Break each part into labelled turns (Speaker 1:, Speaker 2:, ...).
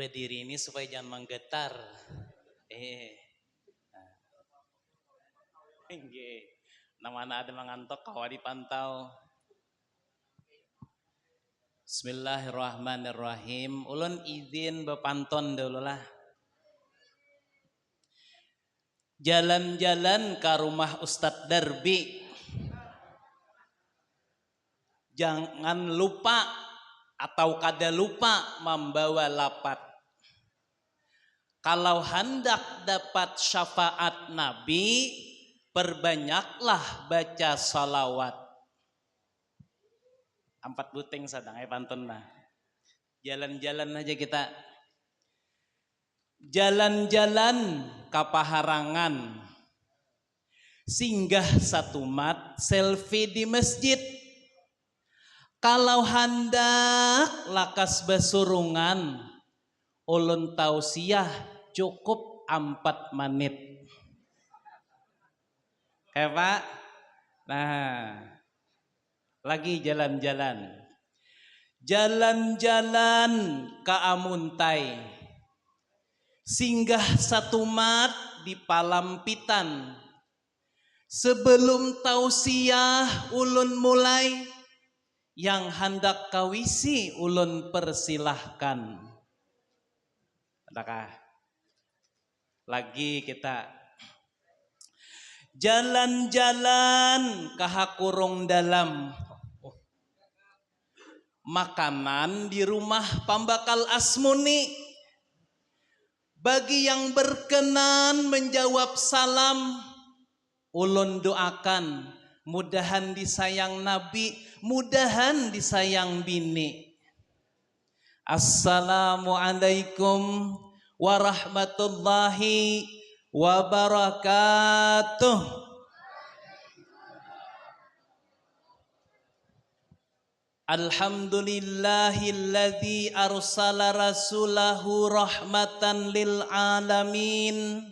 Speaker 1: berdiri ini supaya jangan menggetar. Namana ada mengantok kawa dipantau. Bismillahirrahmanirrahim. Ulun izin bepanton dulu lah. Jalan-jalan ke rumah Ustadz Darbi. Jangan lupa atau kada lupa membawa lapat. Kalau hendak dapat syafaat Nabi, perbanyaklah baca salawat. 4 buting sadang pantun lah. Jalan-jalan aja kita. Jalan-jalan ke Paharangan. Singgah satu mat, selfie di masjid. Kalau hendak lakas besurungan, ulun tausiah cukup 4 menit. Pak? Nah, lagi jalan-jalan. Jalan-jalan ke Amuntai. Singgah satu mat di Palampitan. Sebelum tausiah ulun mulai, yang hendak kawisi ulun persilahkan. Adakah? Lagi kita jalan-jalan ke Hakurung Dalam. Makanan di rumah Pambakal Asmuni. Bagi yang berkenan menjawab salam, ulun doakan mudahan disayang Nabi, mudahan disayang bini. Assalamualaikum warahmatullahi wabarakatuh. Alhamdulillahilladzi arsala rasulahu rahmatan lil alamin.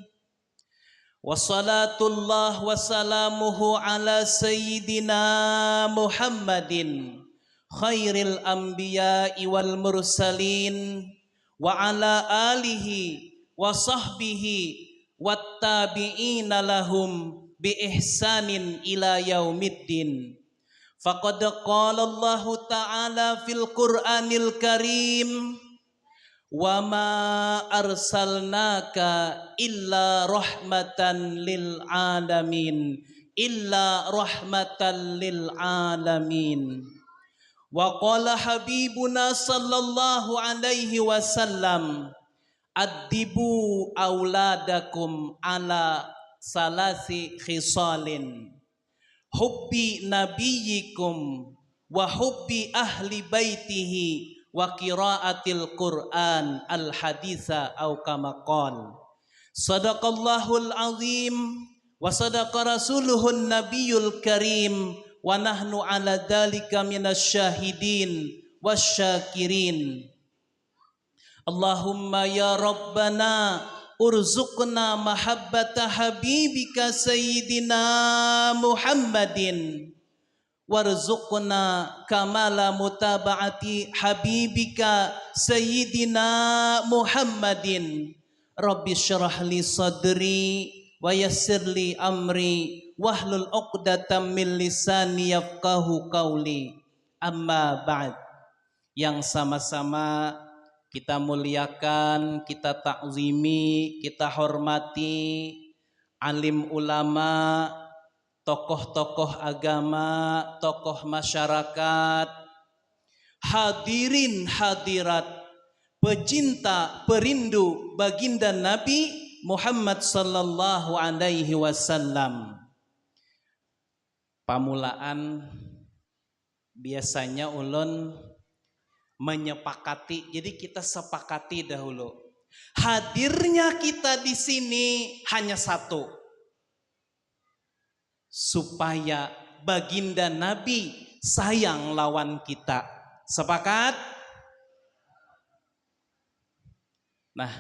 Speaker 1: Wassalatullah wassalamuhu ala sayyidina Muhammadin khairil anbiya'i wal mursalin wa ala alihi wa sahbihi wattabi'ina lahum bi ihsanin ila yaumiddin. Faqad qala Allah ta'ala fil Qur'anil Karim, wa ma arsalnaka illa rahmatan lil alamin, illa rahmatan lil alamin. Wa qala habibuna sallallahu alaihi wasallam, addibu auladakum ala salasi khisalin, hubbi nabiyikum wa hubbi ahli baitihi wa qiraatil Qur'an al haditha au kama qala. Sadaqallahul azim wa sadaqa rasuluhun nabiyul karim wa nahnu ala dzalika minasyahidin wasyakirin. Allahumma ya rabbana urzuqna mahabbata habibika sayyidina Muhammadin warzuqna kamala mutaba'ati habibika sayyidina Muhammadin. Rabbi syrah li sadri wa yassir li amri wahlul 'uqdatam min lisani yafqahu qawli. Amma ba'd. Yang sama-sama kita muliakan, kita takzimi, kita hormati alim ulama, tokoh-tokoh agama, tokoh masyarakat, hadirin hadirat, pecinta perindu baginda Nabi Muhammad sallallahu alaihi wasallam. Pamulaan biasanya ulun menyepakati, jadi kita sepakati dahulu. Hadirnya kita di sini hanya satu, supaya baginda Nabi sayang lawan kita. Sepakat? Nah,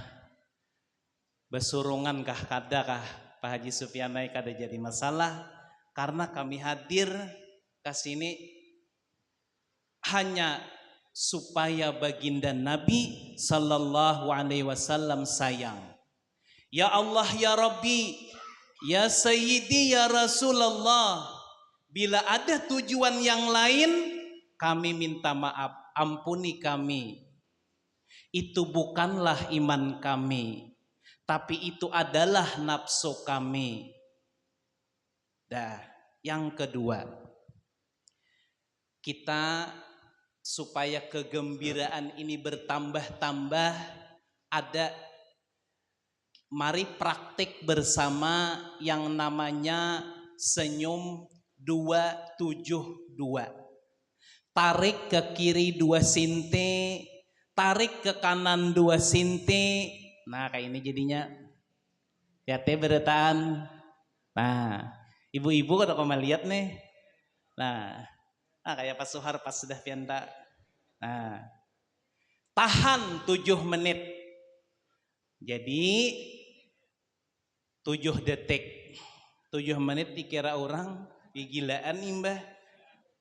Speaker 1: besurungankah kadakah Pak Haji Sufyanai kada jadi masalah, karena kami hadir ke sini hanya supaya baginda Nabi sallallahu alaihi wasallam sayang. Ya Allah ya Rabbi, ya Sayyidi ya Rasulullah, bila ada tujuan yang lain kami minta maaf, ampuni kami. Itu bukanlah iman kami, tapi itu adalah nafsu kami. Dah, yang kedua, kita supaya kegembiraan ini bertambah-tambah, ada mari praktik bersama yang namanya senyum 272. Tarik ke kiri 2 senti, tarik ke kanan 2 senti. Nah, kayak ini jadinya. Ya teh beretaan. Nah, ibu-ibu kalau kamu lihat nih. Nah, kayak Pak Suhar pas sudah pianda. Nah, tahan 7 menit. Jadi 7 detik. 7 menit dikira orang gilaan imbah.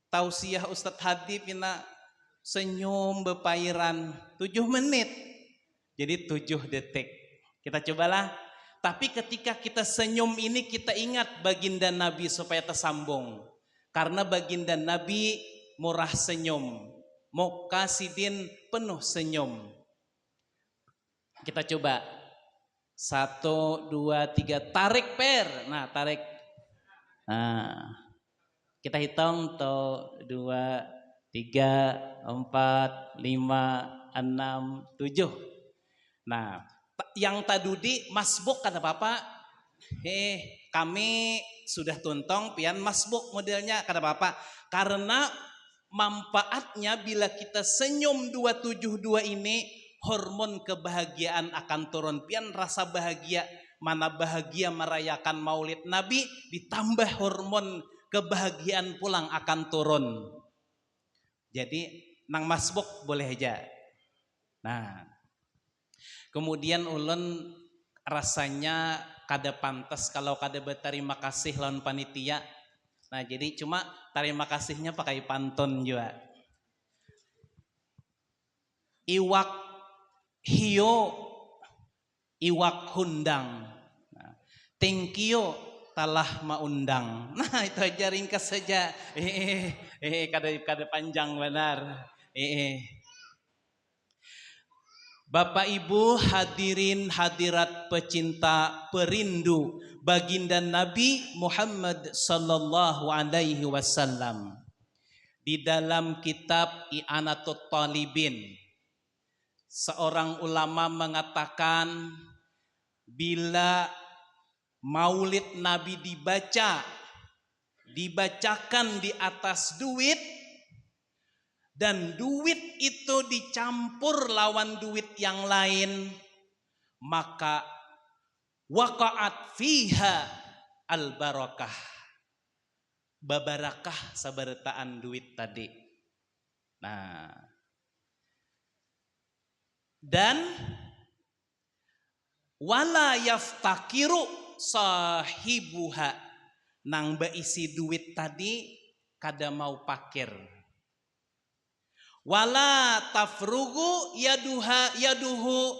Speaker 1: Tausiah Ustadz Hadib pina senyum bepairan 7 menit. Jadi 7 detik. Kita cobalah. Tapi ketika kita senyum ini kita ingat baginda Nabi supaya tersambung. Karena baginda Nabi murah senyum, Muqasidin penuh senyum. Kita coba 1, 2, 3, tarik per. Nah tarik. Nah kita hitung tuh 2, 3, 4, 5, 6, 7. Nah yang tadudi masbuk kata bapak, kami sudah tuntong pian masbuk modelnya kata bapak, karena manfaatnya bila kita senyum 272 ini hormon kebahagiaan akan turun pian, rasa bahagia, mana bahagia merayakan maulid Nabi ditambah hormon kebahagiaan pulang akan turun. Jadi nang masbuk boleh aja. Nah kemudian ulun rasanya kada pantas kalau kada berterima kasih lawan panitia. Nah jadi cuma terima kasihnya pakai pantun juga. Iwak hio, iwak hundang. Nah, thank you talah maundang. Nah itu aja ringkas saja. Kada panjang benar. Bapak Ibu hadirin hadirat pecinta perindu baginda Nabi Muhammad sallallahu alaihi wasallam. Di dalam kitab I'anatul Talibin, seorang ulama mengatakan bila maulid Nabi dibacakan di atas duit, dan duit itu dicampur lawan duit yang lain, maka waqa'at fiha al barakah, babarakah sabartaan duit tadi. Nah dan wala yaftakiru sahibuha, nang beisi duit tadi kada mau pakir. Wala tafrugu yaduhu.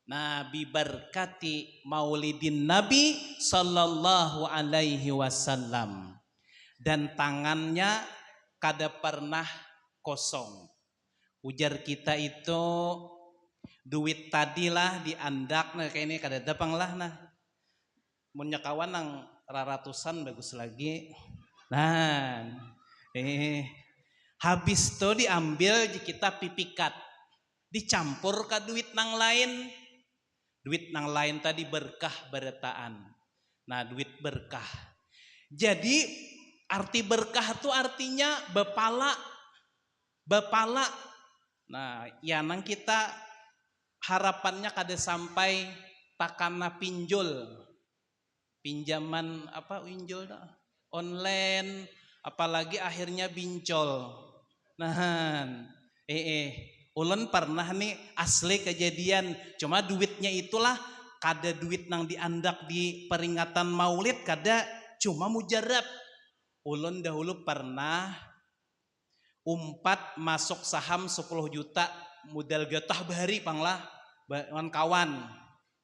Speaker 1: Nah biberkati maulidin Nabi sallallahu alaihi wasallam, dan tangannya kada pernah kosong. Ujar kita itu duit tadilah diandak nah kayak ini kada dapang lah nah. Mun kawan nang raratusan bagus lagi. Nah habis itu diambil kita pipikat, dicampur ke duit nang lain. Duit nang lain tadi berkah beretaan. Nah duit berkah. Jadi arti berkah itu artinya bepala. Nah ya nang kita harapannya kada sampai takana pinjol. Pinjaman apa pinjol online, apalagi akhirnya bincol. Nah, ulun pernah nih asli kejadian, cuma duitnya itulah kada duit nang diandak di peringatan maulid, kada, cuma mujarab. Ulun dahulu pernah umpat masuk saham 10 juta modal getah bahari panglah kawan.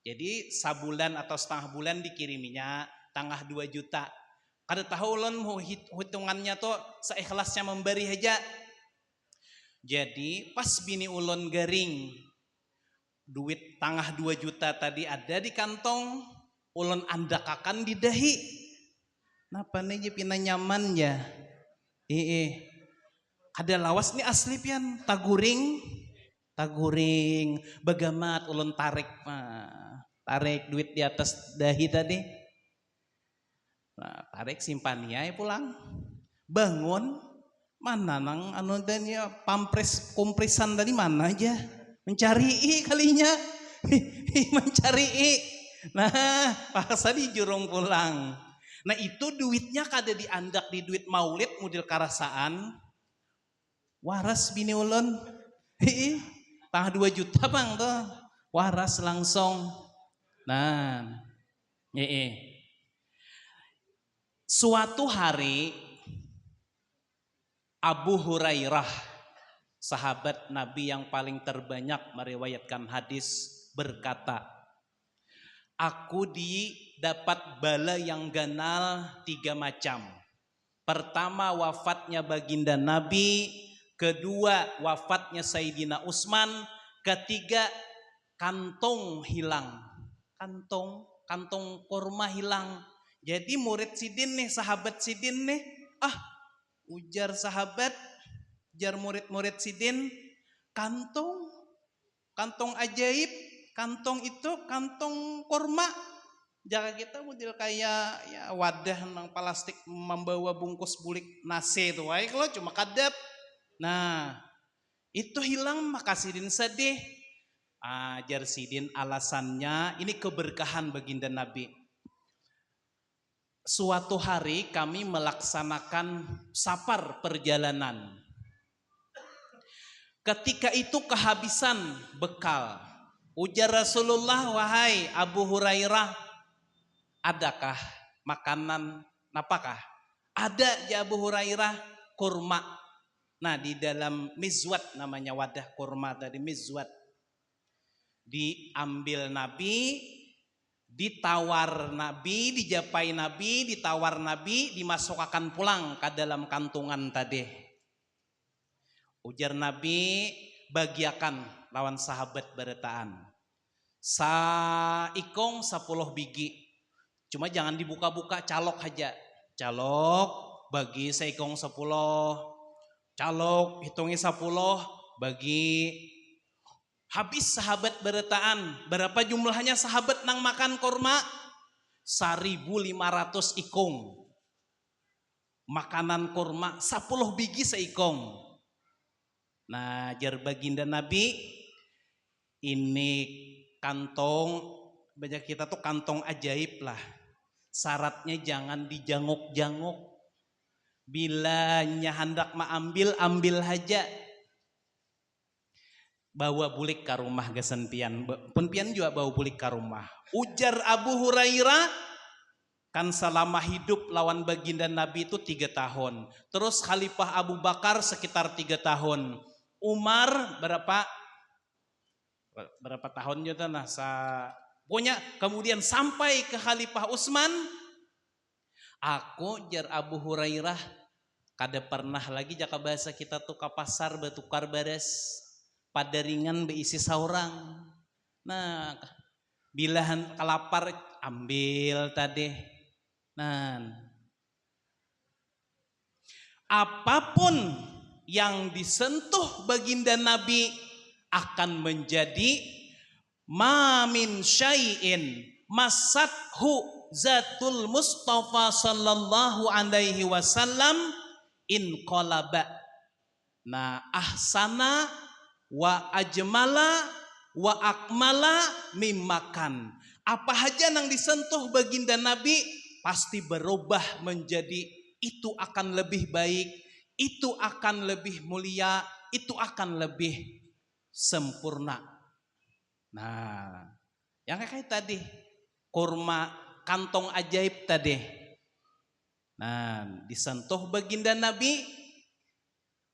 Speaker 1: Jadi sabulan atau setengah bulan dikiriminya tangah 2 juta. Kada tahu ulun hitungannya tuh seikhlasnya memberi aja. Jadi pas bini ulun garing duit tangah 2 juta tadi ada di kantong, ulun andakakan di dahi. Napa nih pina nyaman ya? Ada lawas nih asli pian taguring bagamat ulun tarik duit di atas dahi tadi. Nah, tarik simpannya ya pulang. Bangun mana nang anu ya pampres kompresan tadi mana aja mencari kalinya mencari. Nah paksa di jurung pulang. Nah itu duitnya kada diandak di duit maulid model karasaan waras bini ulun tangah 2 juta bang tuh waras langsung. Nah suatu hari Abu Hurairah, sahabat Nabi yang paling terbanyak meriwayatkan hadis, berkata, aku dapat bala yang ganal 3 macam. Pertama wafatnya baginda Nabi, kedua wafatnya Sayyidina Utsman, ketiga kantong hilang. Kantong kurma hilang. Jadi murid sidin nih, sahabat sidin nih, ujar sahabat, ujar murid-murid sidin, kantong ajaib, kantong itu kantong kurma. Jaga kita model kayak ya wadah nang plastik membawa bungkus bulik nasi itu, kalau cuma kadap. Nah itu hilang maka sidin sedih. Ajar sidin alasannya ini keberkahan baginda Nabi. Suatu hari kami melaksanakan safar perjalanan. Ketika itu kehabisan bekal. Ujar Rasulullah, wahai Abu Hurairah, adakah makanan napakah? Ada ya Abu Hurairah, kurma. Nah di dalam mizwat namanya wadah kurma tadi mizwat. Diambil Nabi, ditawar Nabi, dijapai Nabi, ditawar Nabi, dimasukkan pulang ke dalam kantungan tadi. Ujar Nabi, bagiakan lawan sahabat beretaan. Saikong 10 biji. Cuma jangan dibuka-buka, calok aja. Calok bagi saikong 10. Calok hitungi 10 bagi. Habis sahabat beretaan. Berapa jumlahnya sahabat nang makan kurma? 1.500 ikong. Makanan kurma 10 biji seikong. Nah jar baginda Nabi, ini kantong, banyak kita tuh kantong ajaib lah. Syaratnya jangan dijanguk-janguk. Bila hendak ambil aja. Bawa bulik ke rumah gasan pian. Pun pian juga bawa bulik ke rumah. Ujar Abu Hurairah, kan selama hidup lawan baginda Nabi itu 3 tahun. Terus Khalifah Abu Bakar sekitar 3 tahun. Umar berapa tahun juga nah pokoknya kemudian sampai ke Khalifah Utsman. Aku jar Abu Hurairah kada pernah lagi jaka bahasa kita tuh ke pasar bertukar beres. Pada ringan beisi saurang. Nah, bila kalapar ambil tadi. Nah, apapun yang disentuh baginda Nabi akan menjadi mamin syai'in masathu zatul Mustafa sallallahu alaihi wasallam in qalaba. Nah, ahsana wa ajmala wa akmala mimmakan. Apa aja yang disentuh baginda Nabi pasti berubah menjadi itu akan lebih baik, itu akan lebih mulia, itu akan lebih sempurna. Nah, yang kayak tadi kurma kantong ajaib tadi. Nah, disentuh baginda Nabi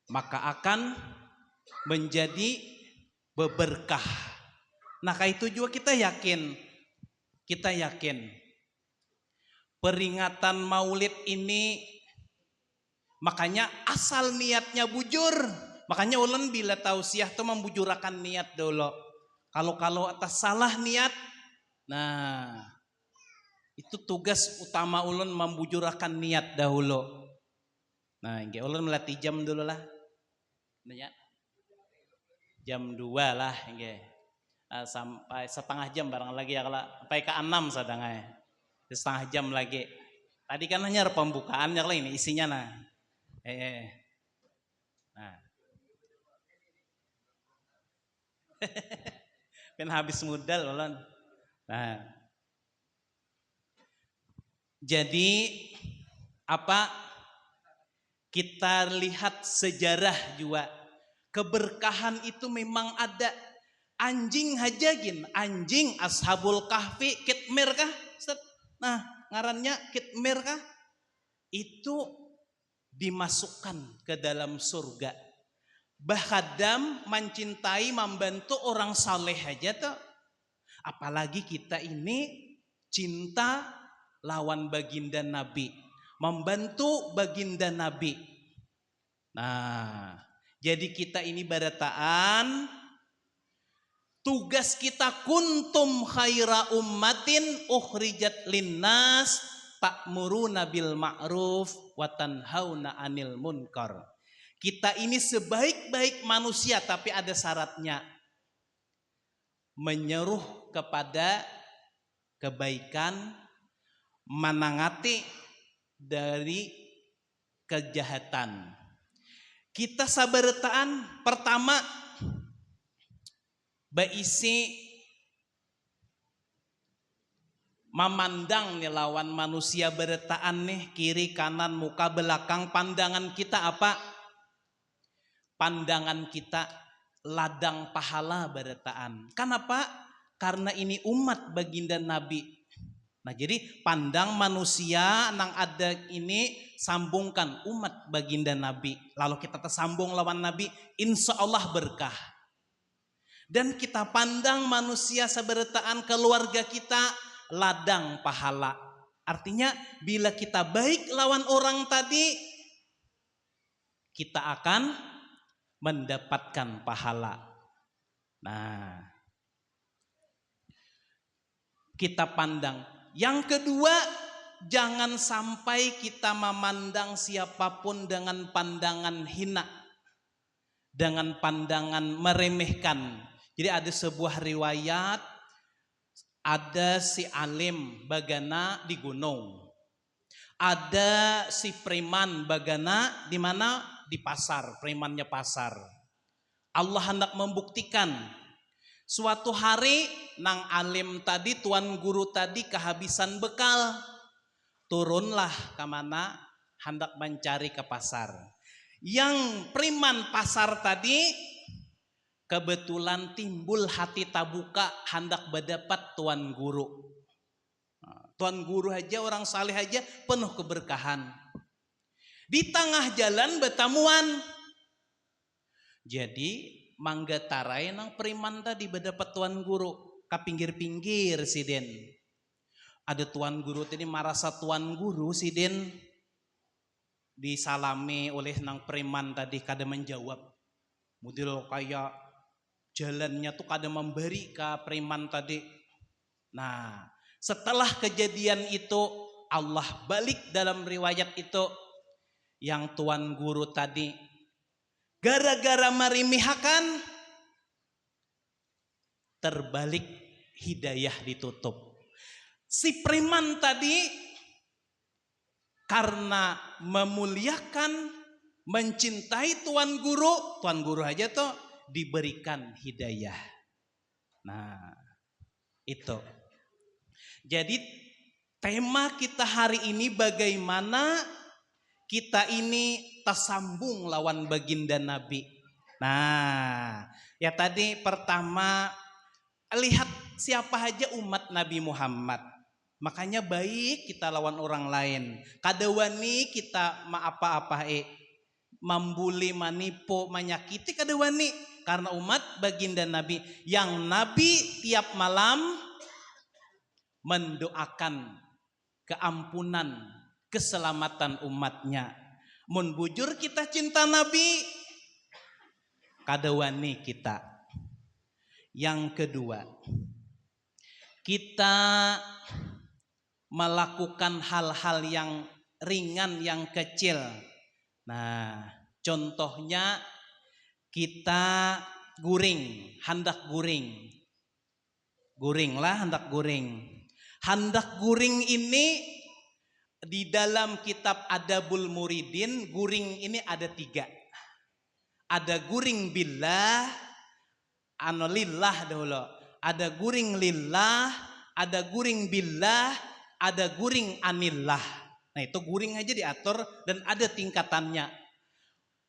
Speaker 1: maka akan menjadi berberkah. Nah, kayak itu juga kita yakin peringatan Maulid ini, makanya asal niatnya bujur. Makanya ulun bila tausiah tuh membujurakan niat dulu. Kalau atas salah niat, nah itu tugas utama ulun membujurakan niat dahulu. Nah, nggih ulun melatih jam dulu lah. Nanya. Jam 2 lah nggih. Sampai setengah jam barang lagi ya, kalau sampai ke 6 sadangnya. Setengah jam lagi. Tadi kan hanya pembukaannya lah, ini isinya nah. Nah. Kan habis modal ulun. Nah. Jadi apa? Kita lihat sejarah juga. Keberkahan itu memang ada. Anjing hajagin, anjing Ashabul Kahfi kitmir kah? Nah, ngarannya kitmir kah? Itu dimasukkan ke dalam surga. Bahadam mencintai, membantu orang saleh aja tuh. Apalagi kita ini cinta lawan baginda Nabi, membantu baginda Nabi. Nah, jadi kita ini barataan, tugas kita kuntum khaira ummatin ukhrijat linnas ta'muruna bil ma'ruf wa tanhauna 'anil munkar. Kita ini sebaik-baik manusia, tapi ada syaratnya. Menyeruh kepada kebaikan, menangati dari kejahatan. Kita sabarataan pertama baisi memandang nih lawan manusia berataan nih, kiri kanan muka belakang, pandangan kita apa? Pandangan kita ladang pahala berataan. Kenapa? Karena ini umat baginda Nabi. Nah, jadi pandang manusia nang ada ini, sambungkan umat baginda Nabi. Lalu kita tersambung lawan Nabi, insya Allah berkah. Dan kita pandang manusia seberataan keluarga kita, ladang pahala. Artinya bila kita baik lawan orang tadi, kita akan mendapatkan pahala. Nah, kita pandang. Yang kedua, jangan sampai kita memandang siapapun dengan pandangan hina, dengan pandangan meremehkan. Jadi ada sebuah riwayat, ada si alim bagana di gunung, ada si preman bagana di mana? Di pasar, premannya pasar. Allah hendak membuktikan. Suatu hari nang alim tadi, tuan guru tadi kehabisan bekal, turunlah ke mana? Hendak mencari ke pasar. Yang preman pasar tadi kebetulan timbul hati tabuka, hendak berdapat tuan guru. Tuan guru aja, orang saleh aja penuh keberkahan. Di tengah jalan bertemuan. Jadi mangga tarai nang preman tadi berdapat tuan guru ke pinggir-pinggir siden. Ada tuan guru tadi merasa tuan guru siden disalami oleh nang preman tadi, kada menjawab. Model kayak jalannya tuh kada memberi ke preman tadi. Nah, setelah kejadian itu Allah balik dalam riwayat itu, yang tuan guru tadi gara-gara merimihakan terbalik hidayah ditutup. Si preman tadi karena memuliakan, mencintai tuan guru aja tuh diberikan hidayah. Nah, itu. Jadi tema kita hari ini bagaimana kita ini tersambung lawan baginda Nabi. Nah, ya tadi pertama lihat siapa aja umat Nabi Muhammad. Makanya baik kita lawan orang lain. Kada wani kita apa-apa membuli, manipu, menyakiti kada wani, karena umat baginda Nabi yang Nabi tiap malam mendoakan keampunan, keselamatan umatnya. Mun bujur kita cinta Nabi, kada wani kita. Yang kedua, kita melakukan hal-hal yang ringan, yang kecil. Nah, contohnya kita guring, hendak guring. Guringlah, hendak guring. Hendak guring ini di dalam kitab Adabul Muridin, guring ini ada 3. Ada guring billah, lillah dahulu. Ada guring lillah, ada guring billah, ada guring anillah. Nah itu guring aja diatur dan ada tingkatannya.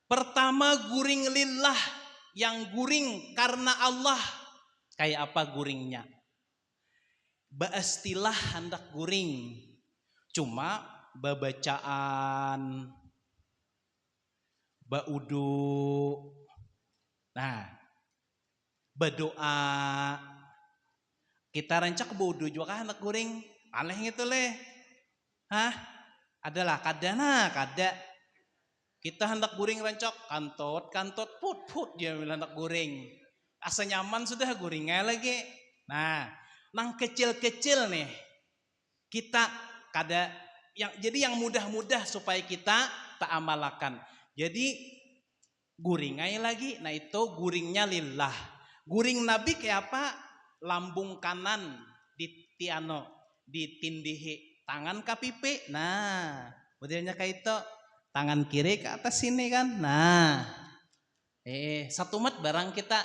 Speaker 1: Pertama guring lillah, yang guring karena Allah. Kayak apa guringnya? Baistilah hendak guring. Cuma babacaan, baudu, nah berdoa. Kita rancak baudu juga hendak guring. Aneh gitu leh. Hah? Adalah kadana, kada. Kita hendak guring rancak kantot, put dia bilang hendak guring. Asa nyaman sudah guringnya lagi. Nah, nang kecil-kecil nih. Kita kada jadi yang mudah-mudah supaya kita tak amalkan. Jadi guringai lagi. Nah itu guringnya lillah. Guring Nabi kayak apa? Lambung kanan ditindihi, tangan kapipe. Nah, modelnya kayak itu. Tangan kiri ke atas sini kan. Nah, satu mat barang kita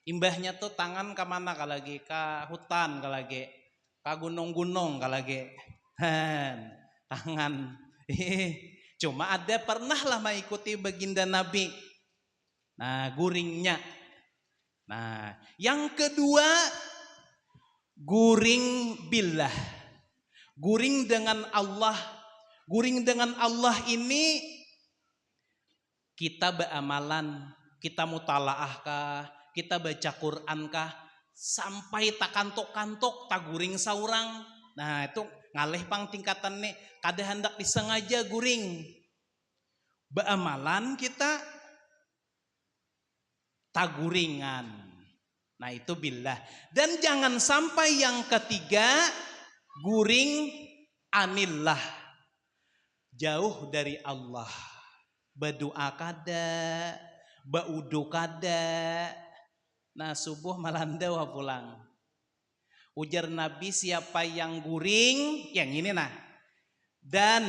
Speaker 1: imbahnya tuh tangan ke mana kalagi, ke hutan kalagi, ke gunung-gunung kalagi. Tangan. Cuma ada pernah lah mengikuti baginda Nabi. Nah, guringnya. Nah, yang kedua guring billah. Guring dengan Allah. Guring dengan Allah ini kita beramalan, kita mutalaah kah, kita baca Quran kah, sampai tak kantok-kantok tak guring saurang. Nah, itu ngalih pang tingkatan nih, kada hendak disengaja guring. Beamalan kita taguringan. Nah itu billah. Dan jangan sampai yang ketiga guring anillah, jauh dari Allah. Berdoa kada, baudu kada. Nah subuh melanda wah pulang. Ujar Nabi, siapa yang guring, yang ini nah, dan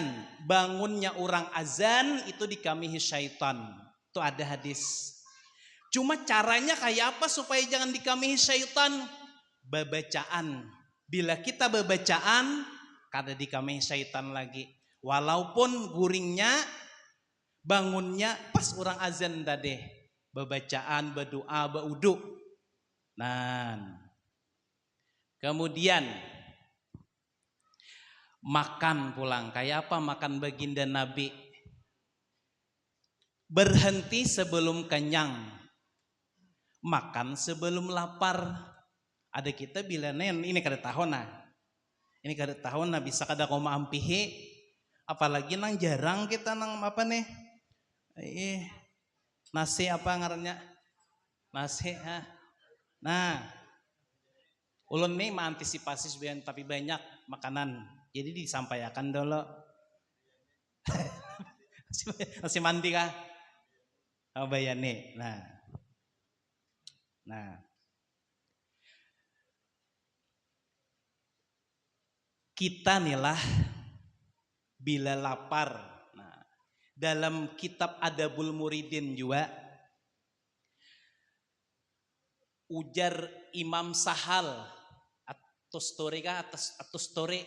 Speaker 1: bangunnya orang azan itu dikamihi syaitan. Itu ada hadis. Cuma caranya kayak apa supaya jangan dikamihi syaitan? Babacaan. Bila kita babacaan, kada dikamihi syaitan lagi. Walaupun guringnya, bangunnya pas orang azan tadi. Babacaan, berdoa, baudu. Nah, kemudian makan pulang. Kayak apa makan baginda Nabi? Berhenti sebelum kenyang, makan sebelum lapar. Ada kita bila ini kada tahun nah. Ini kada tahun nah bisa kada koma ampihi. Apalagi nang jarang kita nang apa nih? Nasi apa ngarannya? Nasi ha. Nah, ulun nih mengantisipasi sebenarnya tapi banyak makanan. Jadi disampaikan dulu. Nasi mandi kah? Oh bayani. Nah. Kita nilah bila lapar. Nah, dalam kitab Adabul Muridin juga ujar Imam Sahal atau story,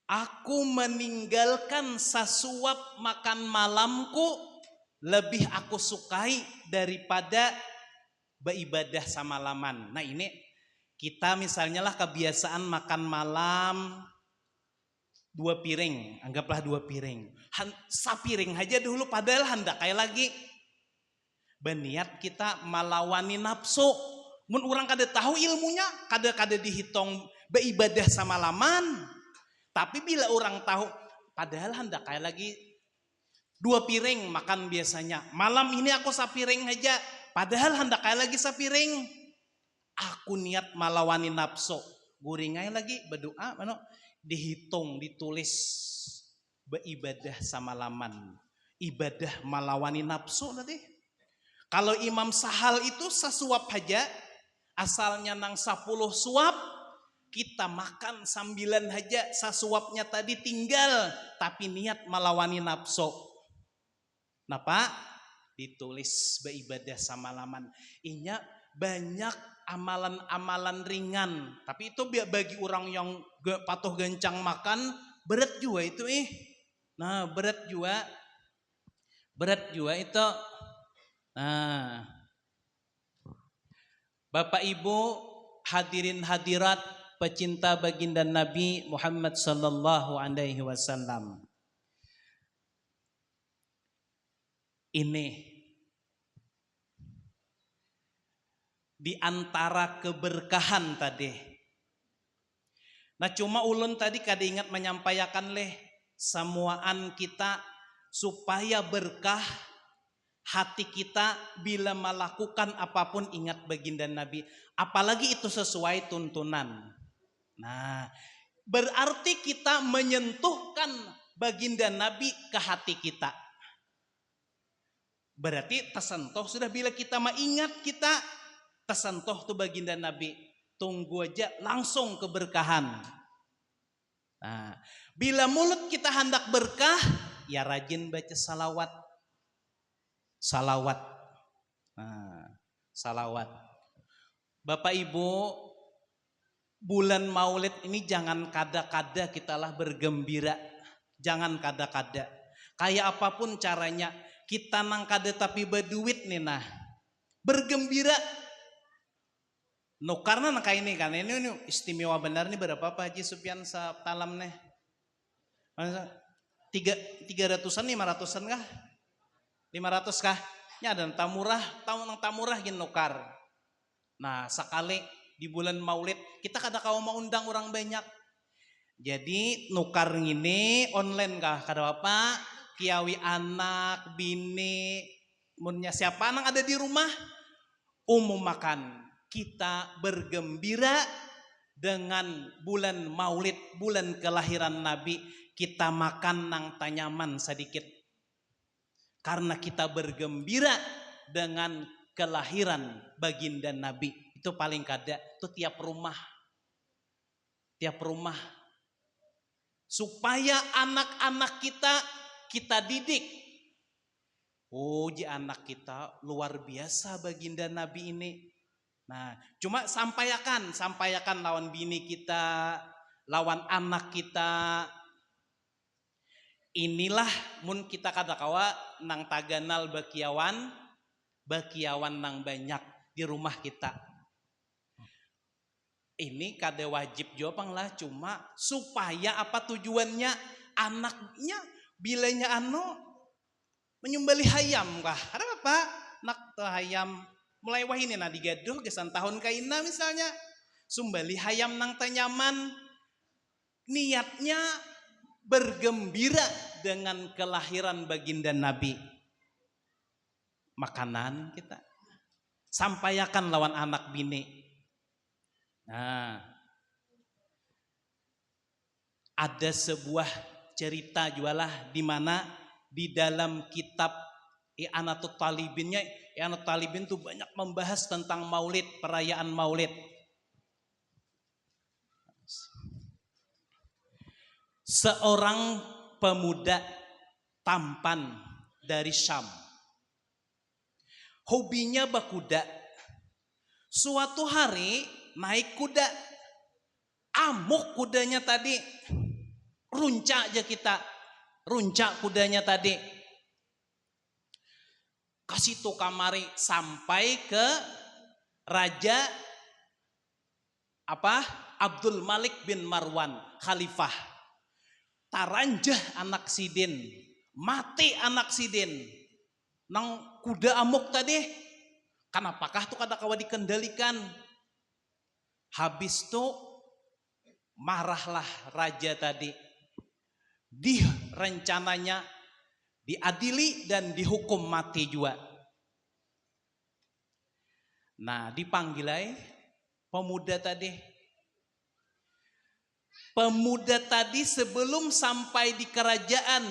Speaker 1: aku meninggalkan sasuap makan malamku lebih aku sukai daripada beribadah samalaman. Nah ini kita misalnya lah kebiasaan makan malam 2 piring, anggaplah 2 piring. Sapiring aja dulu padahal hendak kayak lagi. Berniat kita melawani nafsu. Mun orang kada tahu ilmunya, kada dihitung beribadah sama laman. Tapi bila orang tahu, padahal hendak kayak lagi 2 piring makan biasanya. Malam ini aku sapiring aja, padahal hendak kayak lagi sapiring. Aku niat melawani nafsu. Guringai lagi berdoa, dihitung, ditulis beribadah sama laman. Ibadah melawani nafsu tadi. Kalau Imam Sahal itu sesuap aja, asalnya nang 10 suap, kita makan 9 aja, sesuapnya tadi tinggal, tapi niat melawani nafsu. Kenapa? Ditulis beribadah sama laman. Inya banyak amalan-amalan ringan, tapi itu bagi orang yang patuh gancang makan, berat juga itu Nah, berat juga itu. Nah, Bapak Ibu hadirin hadirat pecinta baginda Nabi Muhammad sallallahu alaihi wasallam. Ini di antara keberkahan tadi. Nah, cuma ulun tadi kada ingat menyampaikan semuaan kita supaya berkah hati kita bila melakukan apapun ingat baginda Nabi. Apalagi itu sesuai tuntunan. Nah, berarti kita menyentuhkan baginda Nabi ke hati kita. Berarti tersentuh sudah bila kita mengingat kita tersentuh tuh baginda Nabi. Tunggu aja langsung keberkahan. Nah, bila mulut kita hendak berkah, ya rajin baca salawat. Nah, salawat. Bapak Ibu, bulan Maulid ini jangan kada-kada kitalah bergembira. Jangan kada-kada. Kayak apapun caranya, kita nang kada tapi berduit nih nah. Bergembira. No, karena nang kayak ini kan ini istimewa benar nih berapa Pak Haji Sufyan sa talam nih? 300-an 500-an kah? 500 kah? Ya ada tamurah, tahun nang tamurah gin nukar. Nah, sekali di bulan Maulid kita kada kau mau undang orang banyak. Jadi nukar ini online kah? Kada apa? Kiawi anak, bini, munnya siapa nang ada di rumah umum makan. Kita bergembira dengan bulan Maulid, bulan kelahiran Nabi. Kita makan nang tanyaman sedikit. Karena kita bergembira dengan kelahiran baginda Nabi. Itu paling kada. Itu tiap rumah. Supaya anak-anak kita didik. Oh, ji anak kita luar biasa baginda Nabi ini. Nah, cuma sampaikan lawan bini kita, lawan anak kita. Inilah mun kita kata kawa nang taganal bakiawan nang banyak di rumah kita. Ini kada wajib jawab lah, cuma supaya apa tujuannya anaknya bilanya menyembeli hayam kah? Ada apa? Nak hayam mulai wah ini nah digaduh gesan tahun kaina misalnya sumbali hayam nang tanyaman niatnya bergembira dengan kelahiran baginda Nabi. Makanan kita sampaikan lawan anak bini. Nah, ada sebuah cerita jualah di mana di dalam kitab I'anatul Talibinnya, I'anatul Talibin tuh banyak membahas tentang Maulid, perayaan Maulid. Seorang pemuda tampan dari Syam. Hobinya berkuda. Suatu hari naik kuda. Amuk kudanya tadi. Runcak aja kita. Runcak kudanya tadi. Kasih tuh kamari sampai ke Raja Abdul Malik bin Marwan, khalifah. taranjah anak sidin, mati anak sidin nang kuda amuk tadi. Kenapakah tuh kada kawa dikendalikan? Habis tuh marahlah raja tadi. Rencananya diadili dan dihukum mati juga. Nah, dipanggilai pemuda tadi. Pemuda tadi sebelum sampai di kerajaan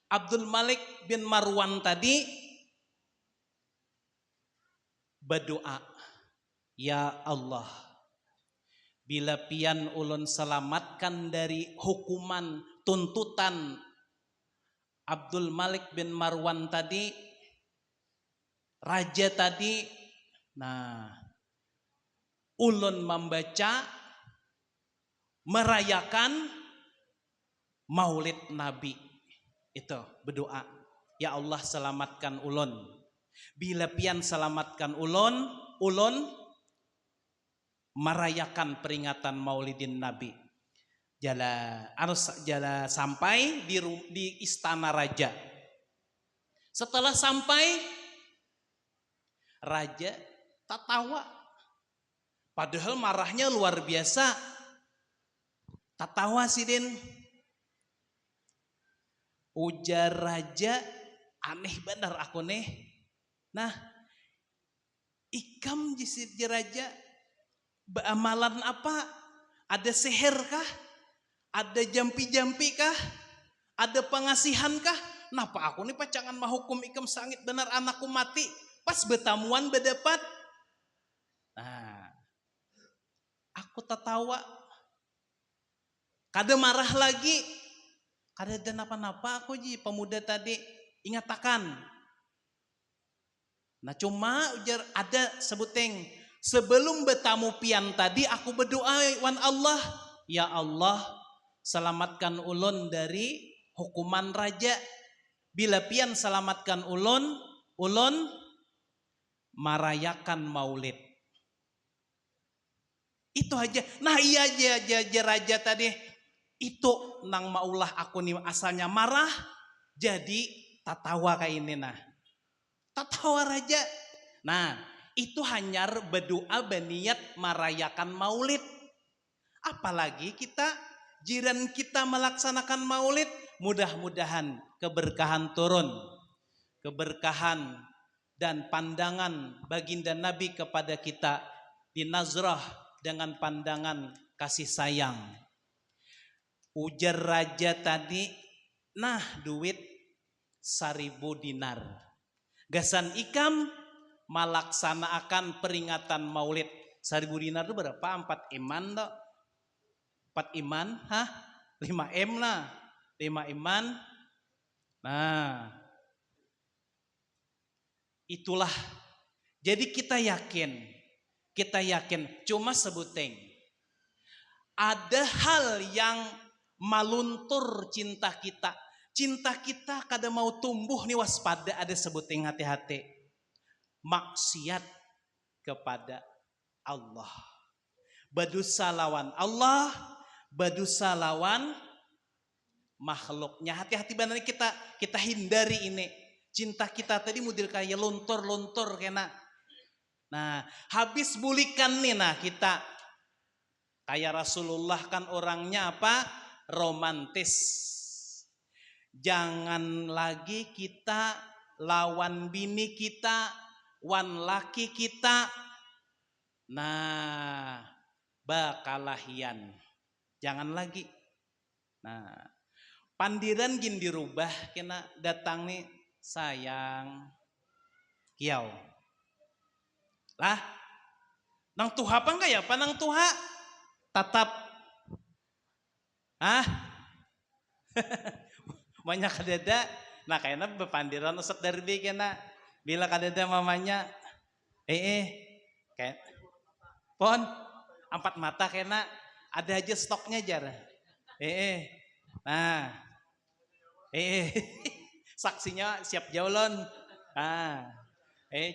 Speaker 1: Abdul Malik bin Marwan tadi berdoa, ya Allah, bila pian ulun selamatkan dari hukuman tuntutan Abdul Malik bin Marwan tadi, raja tadi, nah ulun membaca merayakan Maulid Nabi. Itu berdoa, ya Allah selamatkan ulun. Bila pian selamatkan ulun, ulun merayakan peringatan Maulidin Nabi. Jala sampai di istana raja. Setelah sampai, raja tak tawa. Padahal marahnya luar biasa. Tatawa sidin. Ujar raja, aneh benar aku nih. Nah, ikam jisit raja, beamalan apa? Ada seher kah? Ada jampi-jampi kah? Ada pengasihan kah? Napa aku nih pacangan mahukum ikam sangit benar anakku mati pas betamuan berdapat. Nah, aku tertawa. Kada marah lagi. Kada ada napa-napa aku ji pemuda tadi ingatakan. Nah cuma ujar ada sebuteng. Sebelum bertamu pian tadi aku berdoa wan Allah. Ya Allah selamatkan ulun dari hukuman raja. Bila pian selamatkan ulun, ulun merayakan maulid. Itu aja. Nah iya aja raja tadi. Itu nang maulah aku nih asalnya marah. Jadi tatawa kayak ini nah. Tatawa raja. Nah itu hanya berdoa berniat merayakan maulid. Apalagi kita jiran kita melaksanakan maulid. Mudah-mudahan keberkahan turun. Keberkahan dan pandangan baginda Nabi kepada kita dinazrah dengan pandangan kasih sayang. Ujar raja tadi, nah duit 1.000 dinar. Gasan ikam melaksanakan peringatan maulid. 1.000 dinar itu berapa? 4 iman toh? 4 iman? Hah? 5 M lah. 5 iman. Nah, itulah. Jadi kita yakin. Cuma sebuteng. Ada hal yang maluntur cinta kita. Cinta kita kada mau tumbuh nih waspada ada sebuting hati-hati. Maksiat kepada Allah. Berdosa lawan Allah, berdosa lawan makhluknya. Hati-hati benar kita hindari ini. Cinta kita tadi model kayak luntur-luntur kena. Nah, habis bulikan nih nah kita. Kayak Rasulullah kan orangnya apa? Romantis. Jangan lagi kita lawan bini kita, wan laki kita. Nah, bakalahian. Jangan lagi. Nah, pandiran gin dirubah kena datang nih sayang. Kiau. Lah, nang tuha apa enggak ya? Panang tuha tatap. Banyak kadada. Nah kayaknya bepandiran usat derby kena. Bila kadada mamanya kayak pon 4 mata kena ada aja stoknya jar. Nah saksinya siap jaulon. Nah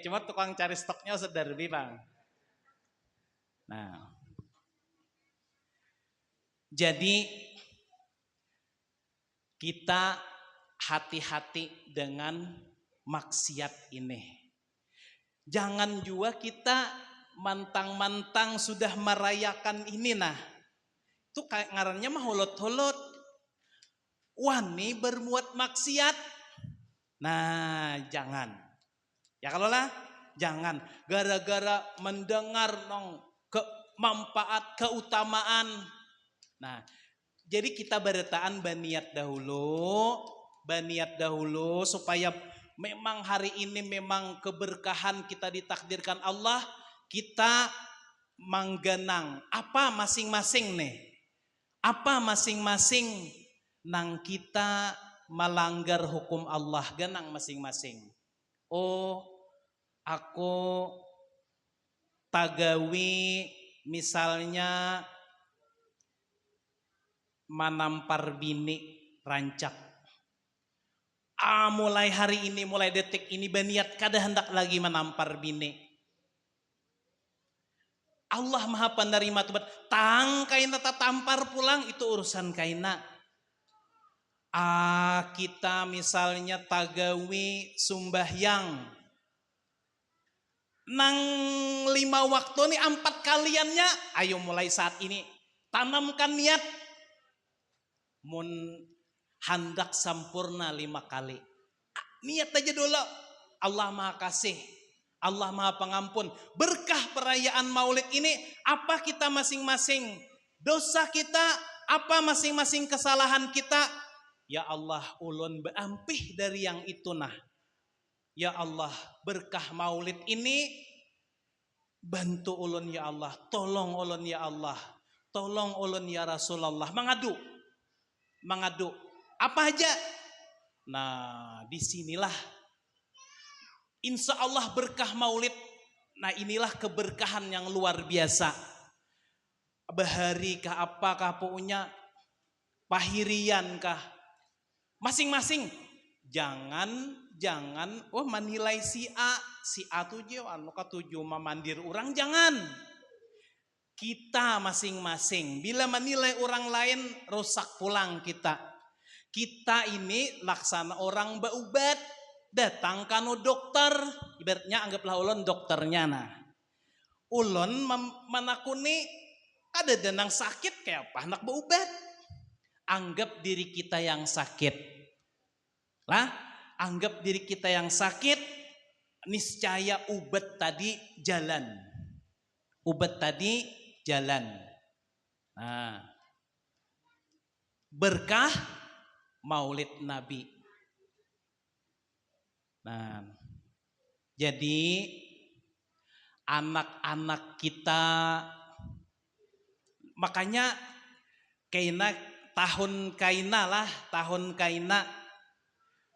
Speaker 1: cuma tukang cari stoknya usat derby bang. Nah jadi kita hati-hati dengan maksiat ini. Jangan juga kita mantang-mantang sudah merayakan ini nah. Itu kayak ngarannya mah holot-holot. Wani berbuat maksiat. Nah, jangan. Ya kalau lah, jangan. Gara-gara mendengar manfaat keutamaan. Nah, jadi kita bertaan baniat dahulu supaya memang hari ini memang keberkahan kita ditakdirkan Allah, kita manggenang apa masing-masing nih. Apa masing-masing nang kita melanggar hukum Allah genang masing-masing. Oh, aku tagawi misalnya manampar bini rancak. Mulai hari ini, mulai detik ini baniat kada hendak lagi menampar bini. Allah maha penerima tobat. Kaina tampar pulang itu urusan kaina. Kita misalnya tagawi sumbahyang. Nang 5 waktu nih 4 kaliannya. Ayo mulai saat ini tanamkan niat. Mun hendak sempurna 5 kali. Niat aja dulu. Allah maha kasih. Allah maha pengampun. Berkah perayaan maulid ini. Apa kita masing-masing dosa kita. Apa masing-masing kesalahan kita. Ya Allah ulun beampih dari yang itu nah. Ya Allah berkah maulid ini. Bantu ulun ya Allah. Tolong ulun ya Allah. Tolong ulun ya Rasulullah. Mengadu. Apa aja? Nah disinilah insya Allah berkah maulid. Nah inilah keberkahan yang luar biasa. Bahari kah apakah punya pahirian kah? Masing-masing. Jangan menilai si A tujuh anu katujuh memandir orang, jangan. Kita masing-masing bila menilai orang lain rusak pulang kita. Kita ini laksana orang baubat, datang kanu dokter, ibaratnya anggaplah ulun dokternya nah. Ulun menakuni ada danang sakit kayak apa anak baubat. Anggap diri kita yang sakit. Anggap diri kita yang sakit, niscaya ubat tadi jalan. Nah, berkah maulid Nabi. Nah, jadi anak-anak kita makanya tahun kaina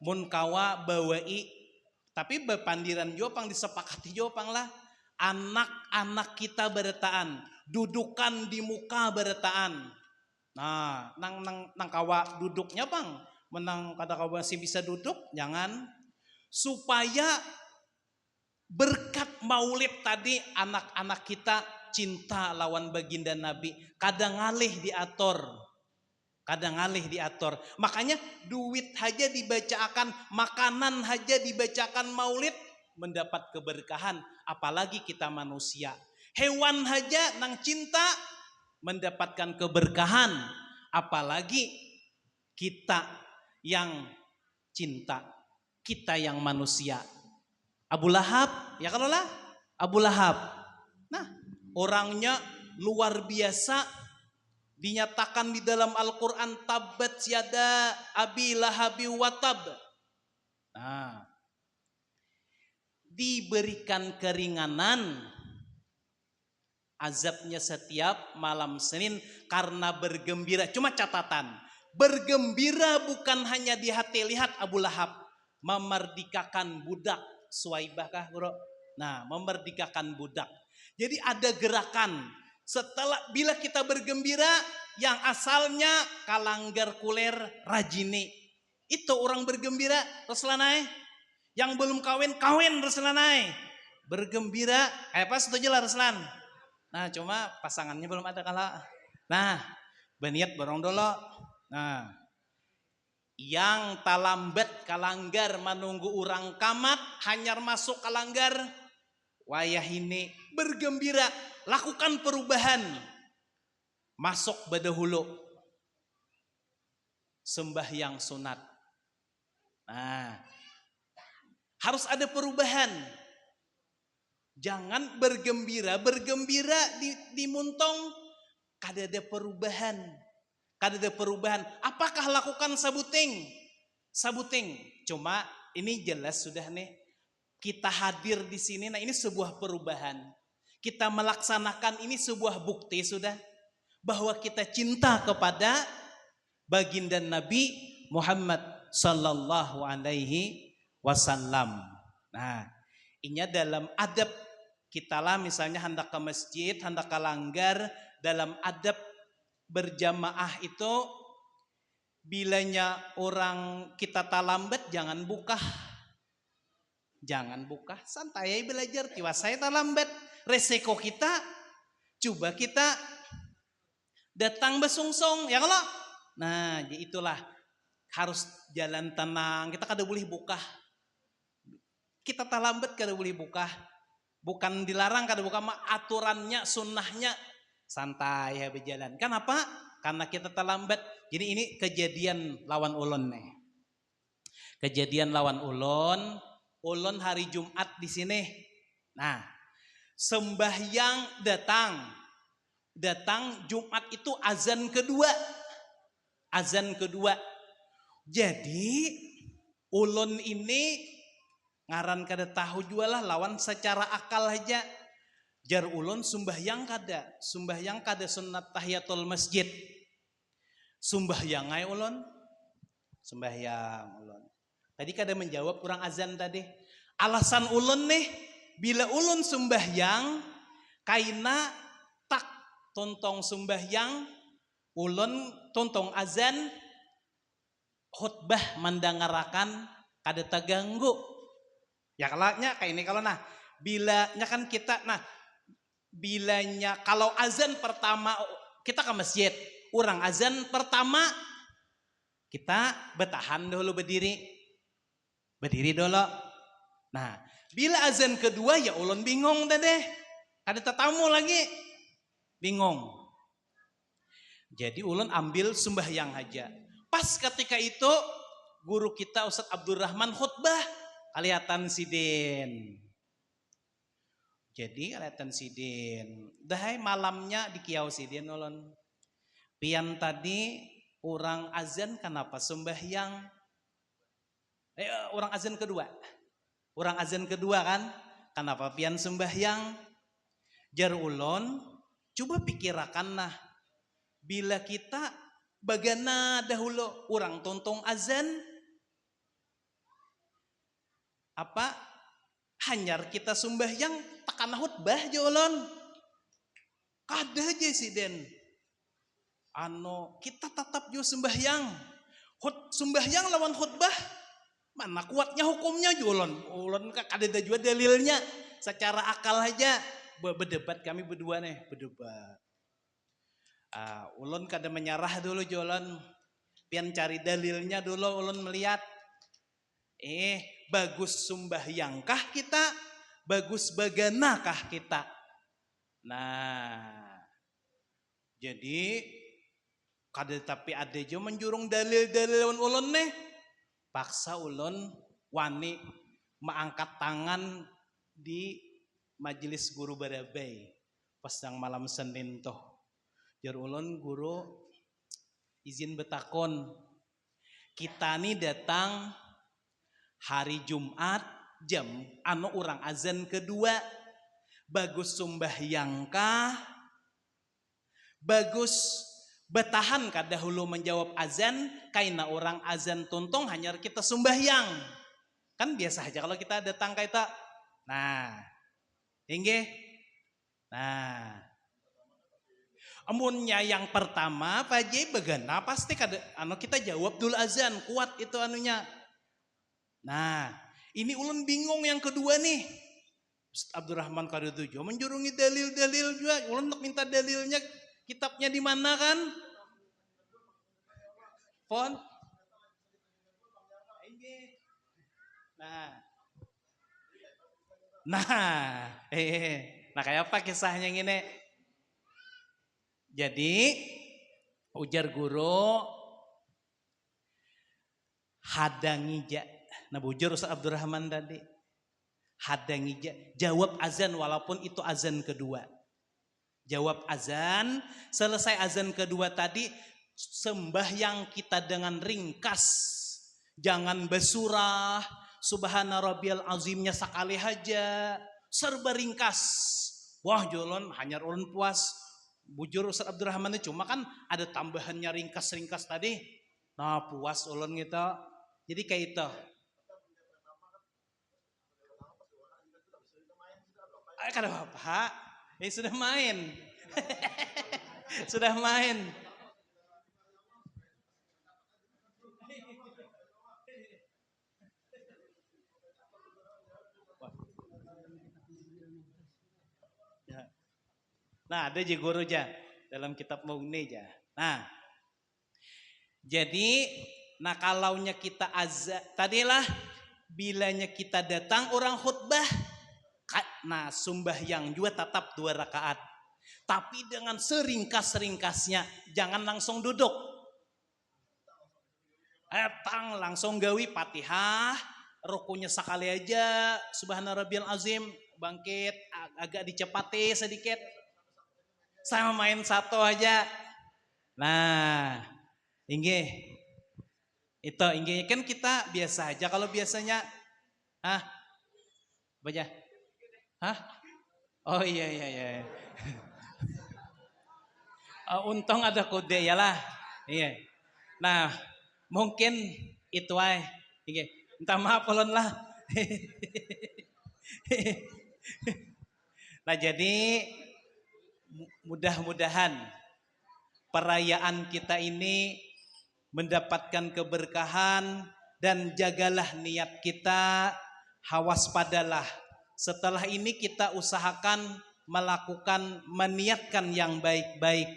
Speaker 1: mun kawa bawai tapi bepandiran jopang disepakati jopang lah anak-anak kita beretaan dudukan di muka beretaan. Nah nang kawa duduknya bang menang kata kawa masih bisa duduk jangan supaya berkat maulid tadi anak-anak kita cinta lawan baginda Nabi kadang ngalih diatur. Makanya duit haja dibacakan, makanan haja dibacakan maulid mendapat keberkahan, apalagi kita manusia. Hewan haja nang cinta mendapatkan keberkahan, apalagi kita yang cinta, kita yang manusia. Abu Lahab, ya kalau lah Abu Lahab. Nah, orangnya luar biasa. Dinyatakan di dalam Al-Quran tabbat yada abi lahabi watab. Nah, diberikan keringanan azabnya setiap malam Senin karena bergembira. Cuma catatan, bergembira bukan hanya di hati. Lihat Abu Lahab memerdekakan budak Suwaibah kah bro? Nah, memerdekakan budak. Jadi ada gerakan. Bila kita bergembira, yang asalnya kalanggar kuler rajini. Itu orang bergembira Rasulullah. Yang belum kawin Rasulullah. Bergembira, pas setuju lah Rasulullah. Nah cuma pasangannya belum ada kala. Nah beniat borong dulu. Nah Yang talambat kalanggar menunggu urang kamat hanyar masuk kalanggar wayah ini bergembira, lakukan perubahan, masuk badahulu sembahyang sunat. Nah, harus ada perubahan. Jangan bergembira di muntong kada ada perubahan. Kada ada perubahan. Apakah lakukan sabuting? Sabuting. Cuma ini jelas sudah nih. Kita hadir di sini. Nah ini sebuah perubahan. Kita melaksanakan ini sebuah bukti sudah. Bahwa kita cinta kepada baginda Nabi Muhammad sallallahu alaihi wasallam. Nah ini dalam adab kita lah misalnya hendak ke masjid, hendak ke langgar. Dalam adab berjamaah itu bilanya orang kita talambat jangan buka. Jangan buka, santai belajar tiwa saya talambat. Resiko kita coba kita datang besungsong ya kalau. Nah, itulah harus jalan tenang. Kita kada boleh buka. Kita talambat kada boleh buka. Bukan dilarang kada buka, aturannya sunnahnya santai ya berjalan. Kenapa? Karena kita terlambat. Jadi ini kejadian lawan ulun nih. Kejadian lawan ulun. Ulun hari Jumat di sini. Nah, sembahyang datang Jumat itu azan kedua. Azan kedua. Jadi ulun ini ngaran kada tahu jualah lawan secara akal aja. Jar ulun sembahyang kada sunat tahiyatul masjid. Sembahyang ay ulun. Sembahyang ulun. Tadi kada menjawab kurang azan tadi. Alasan ulun nih bila ulun sembahyang kaina tak tontong sembahyang ulun tontong azan khutbah mendangarakan kada terganggu. Ya kalanya kayak ini kalau nah bilanya kan kita nah bilanya kalau azan pertama kita ke masjid, orang azan pertama kita bertahan dulu berdiri dulu. Nah, bila azan kedua ya ulun bingung dah deh, ada tetamu lagi, bingung. Jadi ulun ambil sembahyang aja. Pas ketika itu guru kita Ustadz Abdurrahman khutbah, kelihatan sidin. Jadi kelihatan sidin. Dahai malamnya di kiau sidin ulun. Pian tadi orang azan kenapa sembahyang? Orang azan kedua. Orang azan kedua kan? Kenapa pian sembahyang? Jar ulun, coba pikirakan nah. Bila kita bagana dahulu orang tontong azan apa hanyar kita sembahyang takana khutbah jolon kada aja siden kita tetap jo sembahyang sembahyang lawan khutbah mana kuatnya hukumnya jolon ulun kada ada juga dalilnya secara akal aja berdebat kami berdua nih berdebat ulun kada menyerah dulu jolon pian cari dalilnya dulu ulun melihat bagus sembahyangkah kita? Bagus baganakah kita? Nah, jadi kada tapi ada jo menjurung dalil-dalil ulun nih. Paksa ulun wani mengangkat tangan di majelis guru Barabai pas yang malam Senin toh. Jar ulun guru izin betakon. Kita nih datang hari Jumat jam orang azan kedua bagus sembahyangkah bagus bertahan kah dahulu menjawab azan kaina orang azan tuntong hanya kita sembahyang kan biasa aja kalau kita datang kaita nah inggih nah amunnya yang pertama pagi begana pasti kada kita jawab dulu azan kuat itu anunya. Nah, ini ulun bingung yang kedua nih. Ustaz Abdurrahman Kadutujo menjurungi dalil-dalil juga. Ulun nak minta dalilnya, kitabnya di mana kan? Pon? Nah, nah kayak apa kisahnya ini? Jadi ujar guru hadangi ja. Nah bujur Ustaz Abdurrahman tadi hadangi ja. Jawab azan walaupun itu azan kedua. Jawab azan, selesai azan kedua tadi sembahyang kita dengan ringkas. Jangan bersurah, subhana rabbiyal azimnya sekali aja, serba ringkas. Wah jolon hanya ulun puas. Bujur Ustaz Abdurrahman itu cuma kan ada tambahannya ringkas-ringkas tadi. Nah puas ulun gitu. Jadi kayak itu. Kada apa-apa. Sudah main. Sudah main. Nah, ada je guru aja dalam kitab Mughni aja. Nah, jadi nah kalaunya kita azan, tadilah bilanya kita datang orang khutbah, nah sembahyang juga tetap 2 rakaat. Tapi dengan seringkas-ringkasnya, jangan langsung duduk. Tang langsung gawi Fatihah, rukunya sekali aja, subhana rabbiyal azim, bangkit agak dicepati sedikit. Sama main satu aja. Nah, inggih. Itu inggih kan kita biasa aja kalau biasanya baca. Oh iya. Untung ada kode ya lah. Iya. Nah, mungkin itu aja. Inggih. Minta maaf ulun lah. Nah, jadi mudah-mudahan perayaan kita ini mendapatkan keberkahan dan jagalah niat kita, hawaspadalah. Setelah ini kita usahakan meniatkan yang baik-baik.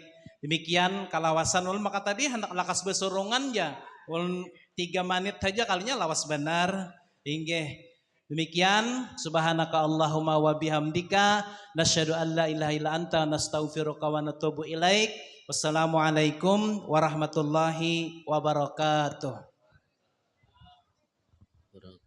Speaker 1: Demikian kalawasan ul maka tadi hendak lakas besurungan ya. Ul 3 menit saja kalinya lawas benar. Inggih. Demikian subhanaka Allahumma wa bihamdika nasyhadu an la ilaha illa anta nastaghfiruka wa natubu ilaik. Wassalamualaikum warahmatullahi wabarakatuh.